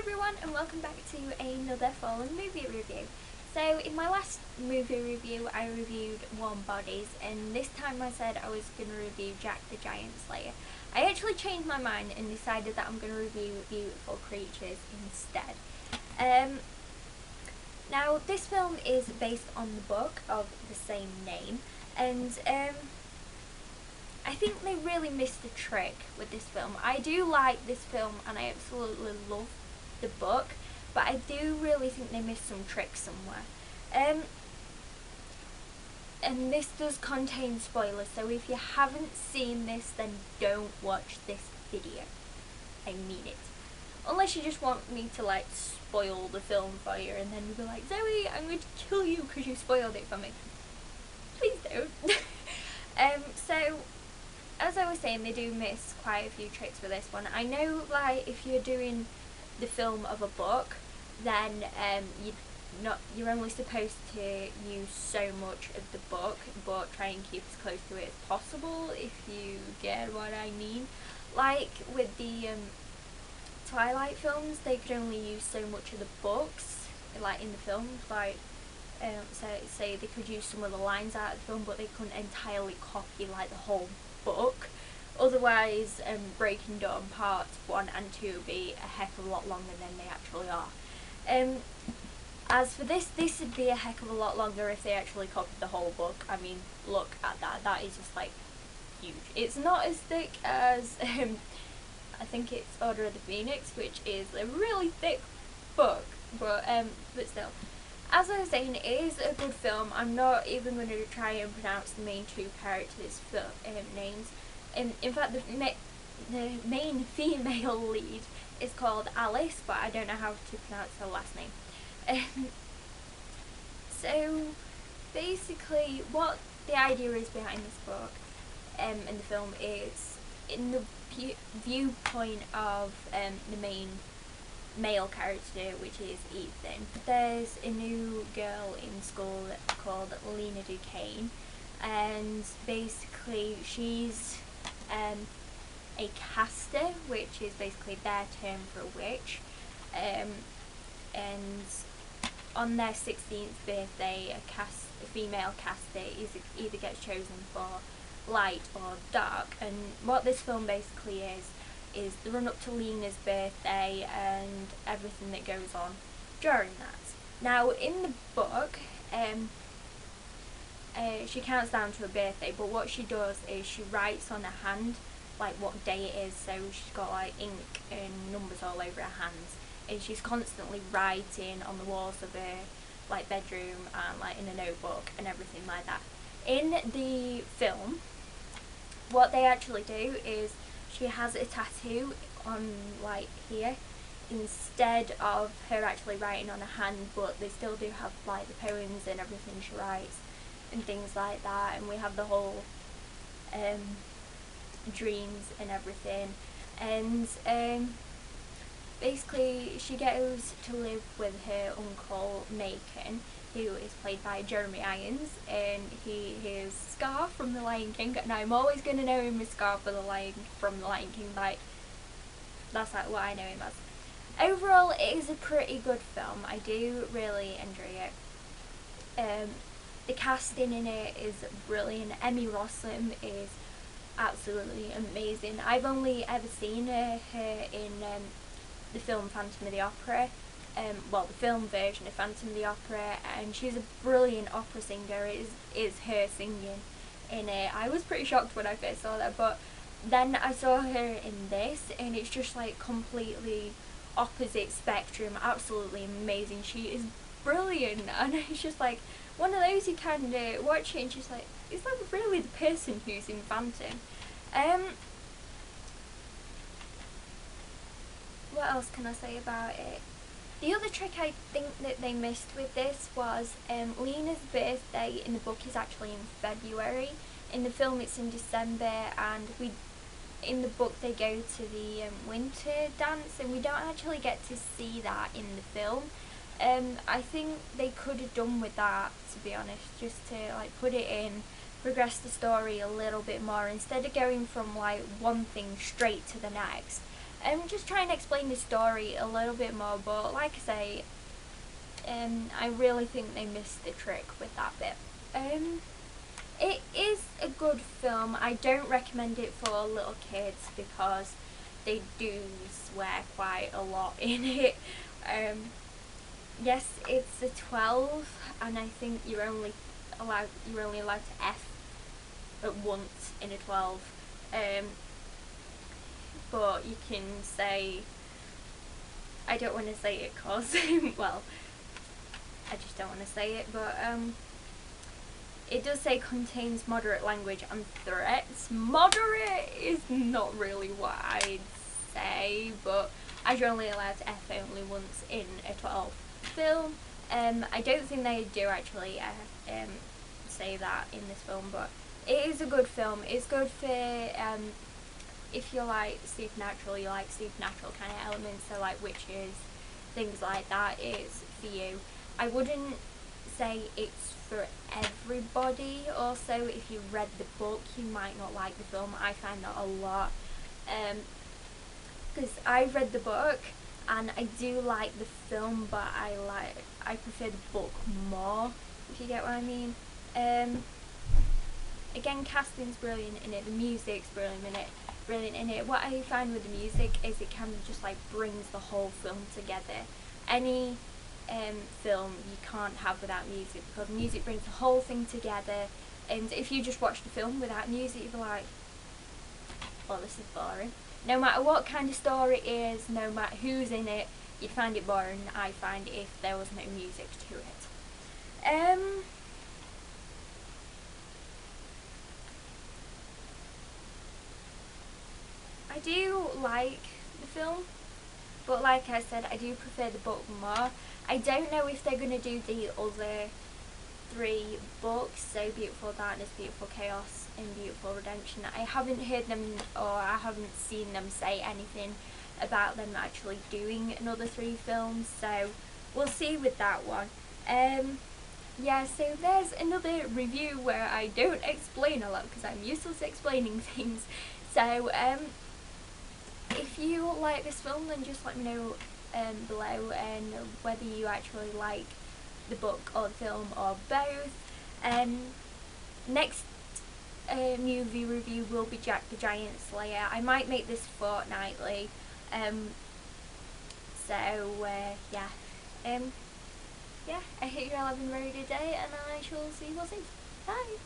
everyone, and welcome back to another Fallen movie review. So in my last movie review I reviewed Warm Bodies, and this time I said I was going to review Jack the Giant Slayer. I actually changed my mind and decided that I'm going to review Beautiful Creatures instead. Now this film is based on the book of the same name, and I think they really missed the trick with this film. I do like this film and I absolutely love the book, but I do really think they missed some tricks somewhere. And this does contain spoilers, so if you haven't seen this, then don't watch this video. I mean it. Unless you just want me to like spoil the film for you and then you'll be like, Zoe, I'm going to kill you because you spoiled it for me. Please don't. So as I was saying, they do miss quite a few tricks for this one. I know, like, if you're doing the film of a book, then you're only supposed to use so much of the book, but try and keep as close to it as possible, if you get what I mean. Like with the Twilight films, they could only use so much of the books, like in the films, like so say they could use some of the lines out of the film, but they couldn't entirely copy like the whole book. Otherwise, Breaking Dawn parts 1 and 2 would be a heck of a lot longer than they actually are. As for this would be a heck of a lot longer if they actually copied the whole book. I mean, look at that. That is just like huge. It's not as thick as I think it's Order of the Phoenix, which is a really thick book, but still. As I was saying, it is a good film. I'm not even going to try and pronounce the main two characters' names. In fact, the main female lead is called Alice, but I don't know how to pronounce her last name. So basically, what the idea is behind this book and the film is in the viewpoint of the main male character, which is Ethan. There's a new girl in school called Lena Duquesne, and basically she's a caster, which is basically their term for a witch, and on their 16th birthday a female caster either gets chosen for light or dark. And what this film basically is the run up to Lena's birthday and everything that goes on during that. Now in the book, she counts down to her birthday, but what she does is she writes on her hand like what day it is, so she's got like ink and numbers all over her hands, and she's constantly writing on the walls of her like bedroom and like in a notebook and everything like that. In the film, what they actually do is she has a tattoo on like here instead of her actually writing on her hand, but they still do have like the poems and everything she writes and things like that, and we have the whole dreams and everything. And basically she goes to live with her uncle Macon, who is played by Jeremy Irons, and he is Scar from The Lion King, and I'm always going to know him as Scar from The Lion King, like that's like what I know him as. Overall, it is a pretty good film. I do really enjoy it. The casting in it is brilliant. Emmy Rossum is absolutely amazing. I've only ever seen her in the film Phantom of the Opera, well, the film version of Phantom of the Opera, and she's a brilliant opera singer. It is her singing in it. I was pretty shocked when I first saw that, but then I saw her in this and it's just like completely opposite spectrum. Absolutely amazing. She is brilliant, and it's just like one of those you kind of watch it and she's like, is that really the person who's in Phantom? What else can I say about it? The other trick I think that they missed with this was Lena's birthday in the book is actually in February. In the film it's in December, and in the book they go to the winter dance, and we don't actually get to see that in the film. I think they could have done with that, to be honest, just to like put it in, progress the story a little bit more, instead of going from like one thing straight to the next. just try and explain the story a little bit more, but like I say, I really think they missed the trick with that bit. It is a good film. I don't recommend it for little kids because they do swear quite a lot in it. Yes, it's a 12, and I think you're only allowed to F at once in a 12. But you can say, I don't want to say it cause well, I just don't want to say it, but it does say contains moderate language and threats. Moderate is not really what I'd say, but as you're only allowed to F only once in a 12 film, I don't think they do actually say that in this film, but it is a good film. It's good for if you like supernatural, you like supernatural kind of elements, so like witches, things like that, it's for you. I wouldn't say it's for everybody. Also, if you read the book, you might not like the film. I find that a lot, because I've read the book and I do like the film, but I prefer the book more, if you get what I mean. Again, casting's brilliant in it, the music's brilliant in it. What I find with the music is it kind of just like brings the whole film together. Any film you can't have without music, because music brings the whole thing together, and if you just watch the film without music, you'll be like, well, this is boring. No matter what kind of story it is, no matter who's in it, you'd find it boring. I find if there was no music to it. I do like the film, but like I said, I do prefer the book more. I don't know if they're going to do the other 3 books, so Beautiful Darkness, Beautiful Chaos and Beautiful Redemption. I haven't heard them, or I haven't seen them say anything about them actually doing another 3 films, so we'll see with that one. Yeah, so there's another review where I don't explain a lot because I'm useless at explaining things. So if you like this film, then just let me know below, and whether you actually like the book or the film or both. Next movie review will be Jack the Giant Slayer. I might make this fortnightly, yeah, I hope you're all having a very good day, and I shall see you all soon. Bye!